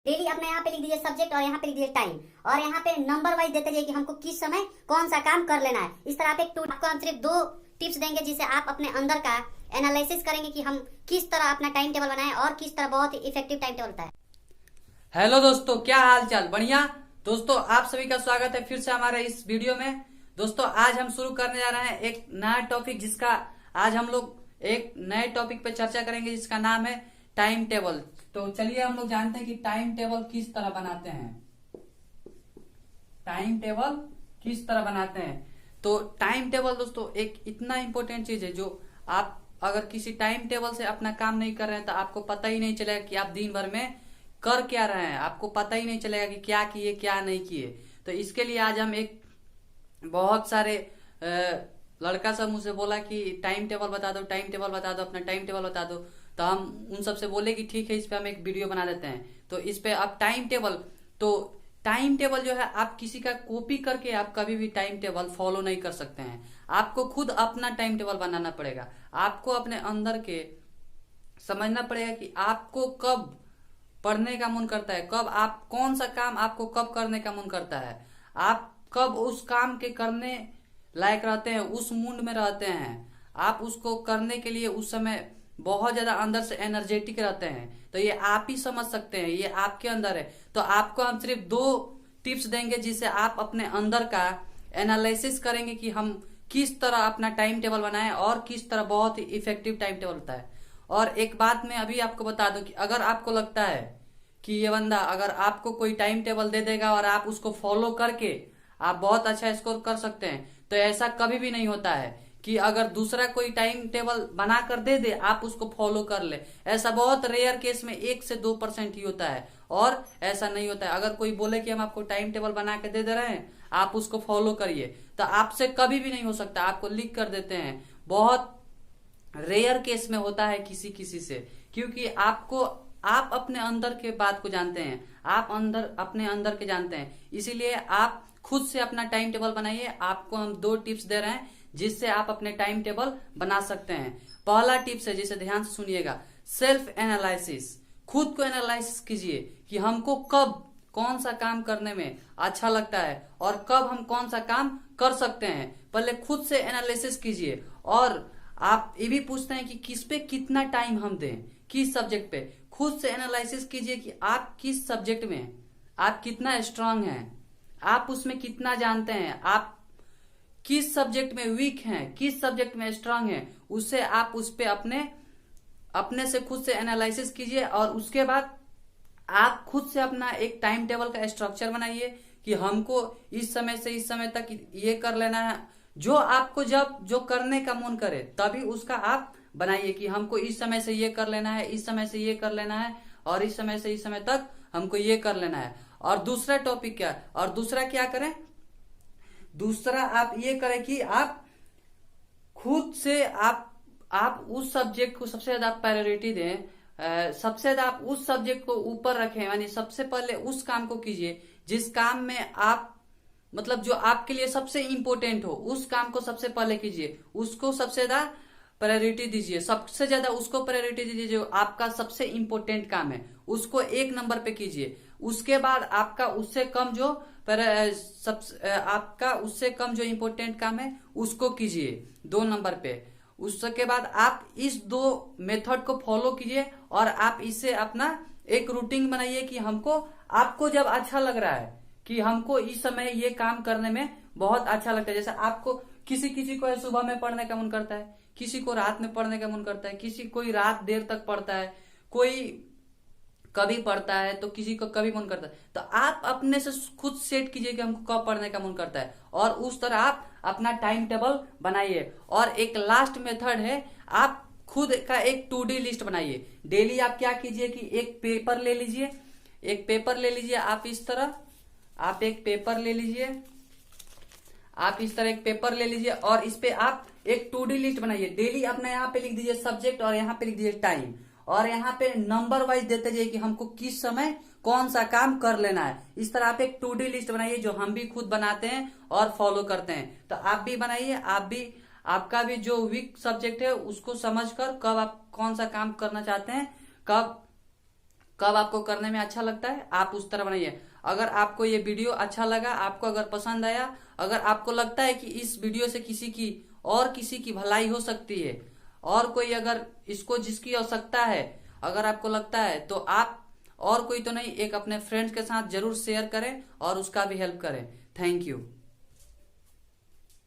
Daily अपने यहाँ पे लिख दीजिए सब्जेक्ट और यहाँ पे लिख दीजिए टाइम और यहाँ पे नंबर वाइज देते जाइए कि हमको किस समय कौन सा काम कर लेना है। इस तरह आप आपको हम सिर्फ 2 टिप्स देंगे जिससे आप अपने अंदर का एनालिसिस करेंगे कि हम किस तरह अपना टाइम टेबल बनाएं और किस तरह बहुत ही इफेक्टिव टाइम टेबल होता है। हेलो दोस्तों, क्या हाल चाल? बढ़िया दोस्तों, आप सभी का स्वागत है फिर से हमारे इस वीडियो में। दोस्तों आज हम शुरू करने जा रहे हैं एक नया टॉपिक, जिसका आज हम लोग एक नए टॉपिक पे चर्चा करेंगे जिसका नाम है टाइम टेबल। तो चलिए हम लोग जानते हैं कि टाइम टेबल किस तरह बनाते हैं। टाइम टेबल किस तरह बनाते हैं? तो टाइम टेबल दोस्तों एक इतना इंपॉर्टेंट चीज है जो आप अगर किसी टाइम टेबल से अपना काम नहीं कर रहे हैं तो आपको पता ही नहीं चलेगा कि आप दिन भर में कर क्या रहे हैं। आपको पता ही नहीं चलेगा कि क्या किए क्या नहीं किए। तो इसके लिए आज हम एक बहुत सारे लड़का सब मुझसे बोला कि टाइम टेबल बता दो, टाइम टेबल बता दो, अपना टाइम टेबल बता दो। तो हम उन सबसे बोले कि ठीक है, इस पे हम एक वीडियो बना देते हैं। तो इस पे आप टाइम टेबल, तो टाइम टेबल जो है आप किसी का कॉपी करके आप कभी भी टाइम टेबल फॉलो नहीं कर सकते हैं। आपको खुद अपना टाइम टेबल बनाना पड़ेगा। आपको अपने अंदर के समझना पड़ेगा कि आपको कब पढ़ने का मन करता है, कब आप कौन सा काम आपको कब करने का मन करता है, आप कब उस काम के करने लायक रहते हैं, उस मूड में रहते हैं, आप उसको करने के लिए उस समय बहुत ज्यादा अंदर से एनर्जेटिक रहते हैं। तो ये आप ही समझ सकते हैं, ये आपके अंदर है। तो आपको हम सिर्फ 2 टिप्स देंगे जिससे आप अपने अंदर का एनालिसिस करेंगे कि हम किस तरह अपना टाइम टेबल बनाएं और किस तरह बहुत ही इफेक्टिव टाइम टेबल होता है। और एक बात मैं अभी आपको बता दूं कि अगर आपको लगता है कि ये बंदा अगर आपको कोई टाइम टेबल दे देगा और आप उसको फॉलो करके आप बहुत अच्छा स्कोर कर सकते हैं, तो ऐसा कभी भी नहीं होता है कि अगर दूसरा कोई टाइम टेबल बना कर दे दे आप उसको फॉलो कर ले। ऐसा बहुत रेयर केस में 1 से 2% ही होता है और ऐसा नहीं होता है। अगर कोई बोले कि हम आपको टाइम टेबल बना के दे रहे हैं, आप उसको फॉलो करिए, तो आपसे कभी भी नहीं हो सकता। आपको लिख कर देते हैं, बहुत रेयर केस में होता है किसी किसी से, क्योंकि आप अपने अंदर के बात को जानते हैं, आप अपने अंदर के जानते हैं। इसीलिए आप खुद से अपना टाइम टेबल बनाइए। आपको हम 2 टिप्स दे रहे हैं जिससे आप अपने टाइम टेबल बना सकते हैं। पहला टिप्स है, जिसे ध्यान से सुनिएगा, सेल्फ एनालिसिस। खुद को एनालाइसिस कीजिए कि हमको कब कौन सा काम करने में अच्छा लगता है और कब हम कौन सा काम कर सकते हैं। पहले खुद से एनालिसिस कीजिए। और आप ये भी पूछते हैं कि किस पे कितना टाइम हम दें, किस सब्जेक्ट पे। खुद से एनालिसिस कीजिए कि आप किस सब्जेक्ट में आप कितना स्ट्रांग हैं, आप उसमें कितना जानते हैं, आप किस सब्जेक्ट में वीक हैं, किस सब्जेक्ट में स्ट्रांग हैं। उससे आप उस पे अपने से खुद से एनालिसिस कीजिए और उसके बाद आप खुद से अपना एक टाइम टेबल का स्ट्रक्चर बनाइए कि हमको इस समय से इस समय तक ये कर लेना है। जो आपको जब जो करने का मन करे तभी उसका आप बनाइए कि हमको इस समय से ये कर लेना है, इस समय से ये कर लेना है और इस समय से इस समय तक हमको ये कर लेना है। और दूसरा टॉपिक क्या, और दूसरा क्या करें, दूसरा आप ये करें कि आप खुद से आप उस सब्जेक्ट को सबसे ज्यादा प्रायोरिटी दें। सबसे ज्यादा आप उस सब्जेक्ट को ऊपर रखें, यानी सबसे पहले उस काम को कीजिए जिस काम में आप मतलब जो आपके लिए सबसे इंपॉर्टेंट हो, उस काम को सबसे पहले कीजिए, उसको सबसे ज्यादा प्रायोरिटी दीजिए, सबसे ज्यादा उसको प्रायोरिटी दीजिए। जो आपका सबसे इंपॉर्टेंट काम है उसको 1 नंबर पे कीजिए। उसके बाद आपका उससे कम जो इंपॉर्टेंट काम है उसको कीजिए 2 नंबर पे। उसके बाद आप इस 2 मेथड को फॉलो कीजिए और आप इससे अपना एक रूटीन बनाइए कि आपको जब अच्छा लग रहा है कि हमको इस समय ये काम करने में बहुत अच्छा लगता है। जैसे आपको किसी को सुबह में पढ़ने का मन करता है, किसी को रात में पढ़ने का मन करता है, कोई रात देर तक पढ़ता है, कोई कभी पढ़ता है तो किसी को कभी मन करता है। तो आप अपने से खुद सेट कीजिए कि हमको कब पढ़ने का मन करता है और उस तरह आप अपना टाइम टेबल बनाइए। और एक लास्ट मेथड है, आप खुद का एक टू डू लिस्ट बनाइए। डेली आप क्या कीजिए कि एक पेपर ले लीजिए, आप इस तरह आप एक पेपर ले लीजिए, आप इस तरह एक पेपर ले लीजिए और इस पे आप एक टू डू लिस्ट बनाइए। डेली अपने यहाँ पे लिख दीजिए सब्जेक्ट और यहाँ पे लिख दीजिए टाइम और यहाँ पे नंबर वाइज देते जाइए कि हमको किस समय कौन सा काम कर लेना है। इस तरह आप एक टू डू लिस्ट बनाइए जो हम भी खुद बनाते हैं और फॉलो करते हैं। तो आप भी बनाइए, आपका भी जो वीक सब्जेक्ट है उसको समझकर कब आप कौन सा काम करना चाहते हैं, कब आपको करने में अच्छा लगता है आप उस तरह बनाइए। अगर आपको ये वीडियो अच्छा लगा, आपको अगर पसंद आया, अगर आपको लगता है कि इस वीडियो से किसी की भलाई हो सकती है, और कोई अगर इसको जिसकी आवश्यकता है अगर आपको लगता है, तो आप और कोई तो नहीं, एक अपने फ्रेंड्स के साथ जरूर शेयर करें और उसका भी हेल्प करें। Thank you.